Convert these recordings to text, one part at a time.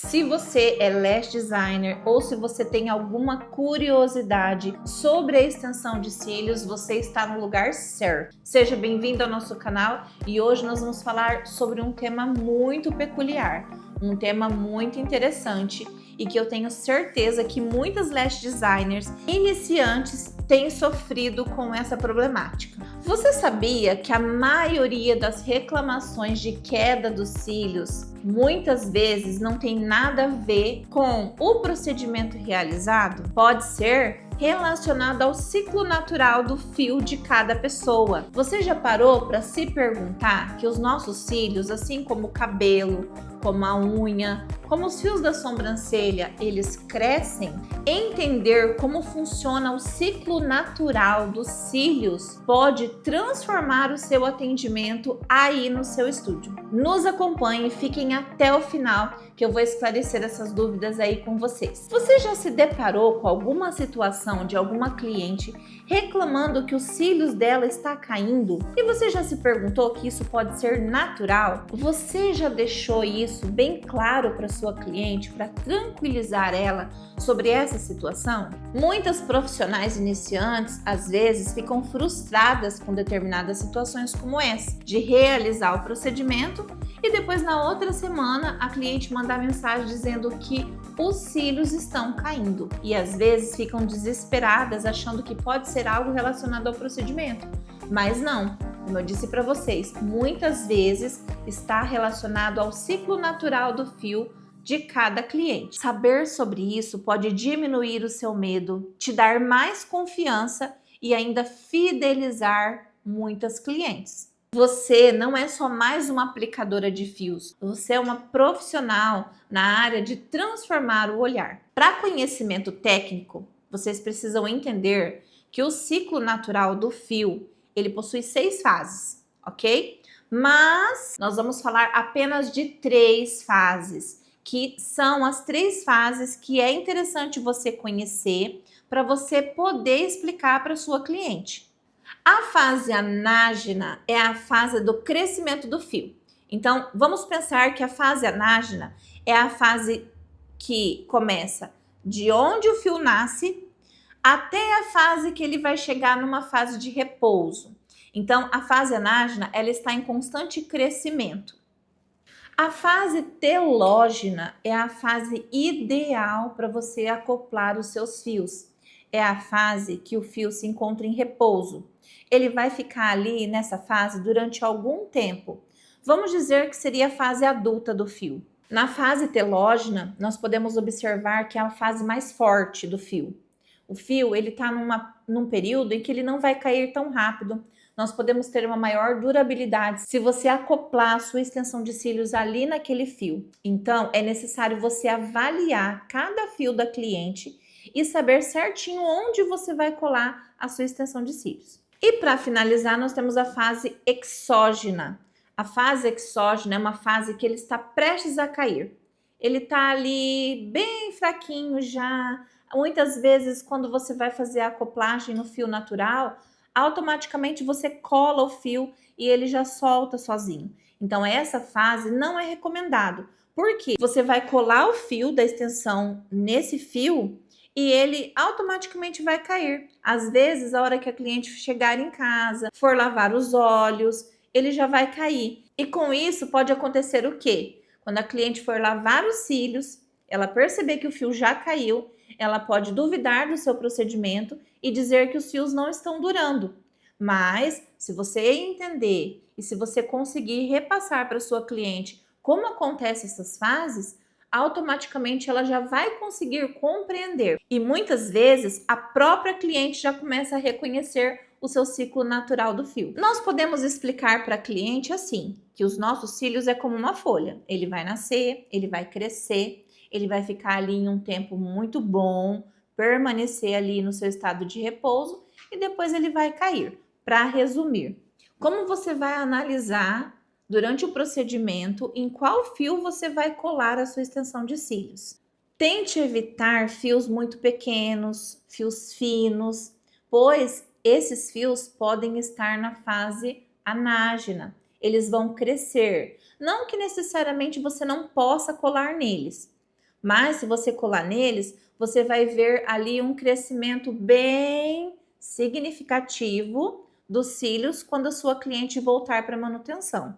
Se você é lash designer ou se você tem alguma curiosidade sobre a extensão de cílios, você está no lugar certo. Seja bem-vindo ao nosso canal e hoje nós vamos falar sobre um tema muito peculiar, um tema muito interessante e que eu tenho certeza que muitas lash designers iniciantes têm sofrido com essa problemática. Você sabia que a maioria das reclamações de queda dos cílios muitas vezes não tem nada a ver com o procedimento realizado? Pode ser relacionado ao ciclo natural do fio de cada pessoa. Você já parou para se perguntar que os nossos cílios, assim como o cabelo, como a unha, como os fios da sobrancelha, eles crescem? Entender como funciona o ciclo natural dos cílios pode transformar o seu atendimento aí no seu estúdio. Nos acompanhe e fiquem até o final que eu vou esclarecer essas dúvidas aí com vocês. Você já se deparou com alguma situação de alguma cliente reclamando que os cílios dela está caindo? E você já se perguntou que isso pode ser natural? Você já deixou isso bem claro para sua cliente para tranquilizar ela sobre essa situação? Muitas profissionais iniciantes às vezes ficam frustradas com determinadas situações como essa, de realizar o procedimento e depois na outra semana a cliente mandar mensagem dizendo que os cílios estão caindo e às vezes ficam desesperadas achando que pode ser algo relacionado ao procedimento, mas não. Como eu disse para vocês, muitas vezes está relacionado ao ciclo natural do fio de cada cliente. Saber sobre isso pode diminuir o seu medo, te dar mais confiança e ainda fidelizar muitas clientes. Você não é só mais uma aplicadora de fios, você é uma profissional na área de transformar o olhar. Para conhecimento técnico, vocês precisam entender que o ciclo natural do fio, ele possui 6 fases, ok? Mas nós vamos falar apenas de 3 fases, que são as 3 fases que é interessante você conhecer para você poder explicar para sua cliente. A fase anágena é a fase do crescimento do fio. Então, vamos pensar que a fase anágena é a fase que começa de onde o fio nasce até a fase que ele vai chegar numa fase de repouso. Então, a fase anágena, ela está em constante crescimento. A fase telógena é a fase ideal para você acoplar os seus fios. É a fase que o fio se encontra em repouso. Ele vai ficar ali nessa fase durante algum tempo. Vamos dizer que seria a fase adulta do fio. Na fase telógena, nós podemos observar que é a fase mais forte do fio. O fio ele está num período em que ele não vai cair tão rápido. Nós podemos ter uma maior durabilidade se você acoplar a sua extensão de cílios ali naquele fio. Então, é necessário você avaliar cada fio da cliente e saber certinho onde você vai colar a sua extensão de cílios. E para finalizar, nós temos a fase exógena. A fase exógena é uma fase que ele está prestes a cair. Ele está ali bem fraquinho já. Muitas vezes, quando você vai fazer a acoplagem no fio natural, automaticamente você cola o fio e ele já solta sozinho. Então, essa fase não é recomendado. Por quê? Você vai colar o fio da extensão nesse fio e ele automaticamente vai cair. Às vezes, a hora que a cliente chegar em casa, for lavar os olhos, ele já vai cair. E com isso pode acontecer o quê? Quando a cliente for lavar os cílios, ela perceber que o fio já caiu, ela pode duvidar do seu procedimento e dizer que os fios não estão durando. Mas, se você entender e se você conseguir repassar para sua cliente como acontecem essas fases, automaticamente ela já vai conseguir compreender. E muitas vezes a própria cliente já começa a reconhecer o seu ciclo natural do fio. Nós podemos explicar para a cliente assim, que os nossos cílios é como uma folha. Ele vai nascer, ele vai crescer, ele vai ficar ali em um tempo muito bom, permanecer ali no seu estado de repouso e depois ele vai cair. Para resumir, como você vai analisar durante o procedimento em qual fio você vai colar a sua extensão de cílios? Tente evitar fios muito pequenos, fios finos, pois esses fios podem estar na fase anágena. Eles vão crescer. Não que necessariamente você não possa colar neles, Mas se você colar neles, você vai ver ali um crescimento bem significativo dos cílios quando a sua cliente voltar para a manutenção.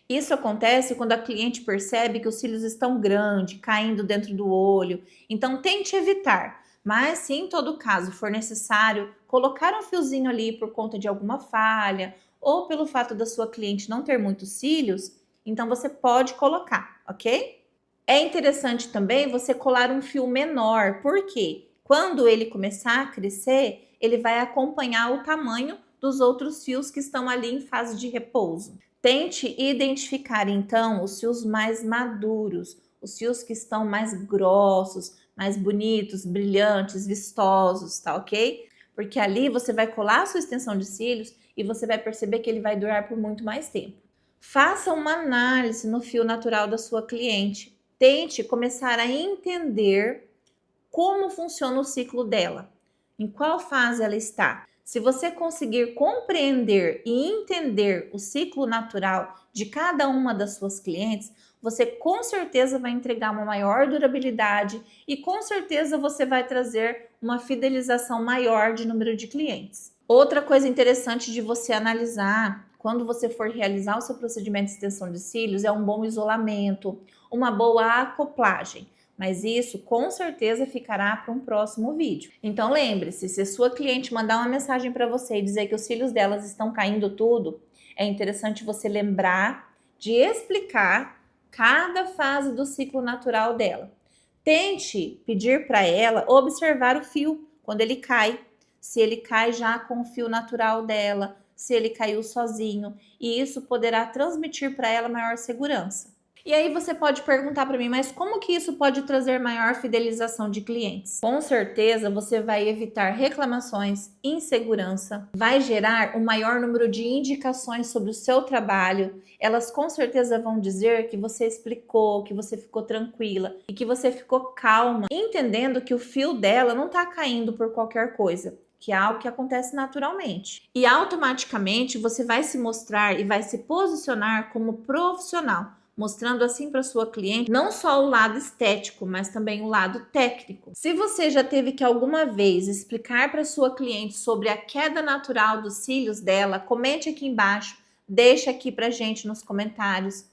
Isso acontece quando a cliente percebe que os cílios estão grandes, caindo dentro do olho. Então, tente evitar. Mas, se em todo caso for necessário colocar um fiozinho ali por conta de alguma falha ou pelo fato da sua cliente não ter muitos cílios, então você pode colocar, ok? É interessante também você colar um fio menor, porque quando ele começar a crescer, ele vai acompanhar o tamanho dos outros fios que estão ali em fase de repouso. Tente identificar então os fios mais maduros, os fios que estão mais grossos, mais bonitos, brilhantes, vistosos, tá ok? Porque ali você vai colar a sua extensão de cílios e você vai perceber que ele vai durar por muito mais tempo. Faça uma análise no fio natural da sua cliente. Tente começar a entender como funciona o ciclo dela, em qual fase ela está. Se você conseguir compreender e entender o ciclo natural de cada uma das suas clientes, você com certeza vai entregar uma maior durabilidade e com certeza você vai trazer uma fidelização maior de número de clientes. Outra coisa interessante de você analisar quando você for realizar o seu procedimento de extensão de cílios é um bom isolamento, uma boa acoplagem. Mas isso com certeza ficará para um próximo vídeo. Então lembre-se, se a sua cliente mandar uma mensagem para você e dizer que os cílios delas estão caindo tudo, é interessante você lembrar de explicar cada fase do ciclo natural dela. Tente pedir para ela observar o fio quando ele cai, se ele cai já com o fio natural dela, se ele caiu sozinho, e isso poderá transmitir para ela maior segurança. E aí você pode perguntar para mim, mas como que isso pode trazer maior fidelização de clientes? Com certeza você vai evitar reclamações, insegurança, vai gerar um maior número de indicações sobre o seu trabalho. Elas com certeza vão dizer que você explicou, que você ficou tranquila e que você ficou calma, entendendo que o fio dela não está caindo por qualquer coisa, que é algo que acontece naturalmente. E automaticamente você vai se mostrar e vai se posicionar como profissional, mostrando assim para sua cliente não só o lado estético, mas também o lado técnico. Se você já teve que alguma vez explicar para sua cliente sobre a queda natural dos cílios dela, comente aqui embaixo, deixa aqui pra gente nos comentários.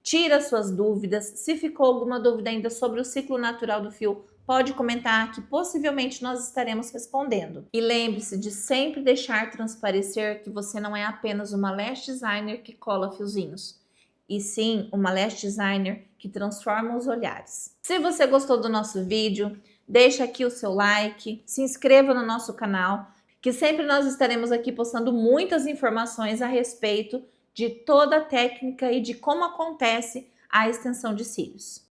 Tira suas dúvidas. Se ficou alguma dúvida ainda sobre o ciclo natural do fio, pode comentar que possivelmente nós estaremos respondendo. E lembre-se de sempre deixar transparecer que você não é apenas uma lash designer que cola fiozinhos, e sim uma lash designer que transforma os olhares. Se você gostou do nosso vídeo, deixa aqui o seu like, se inscreva no nosso canal, que sempre nós estaremos aqui postando muitas informações a respeito de toda a técnica e de como acontece a extensão de cílios.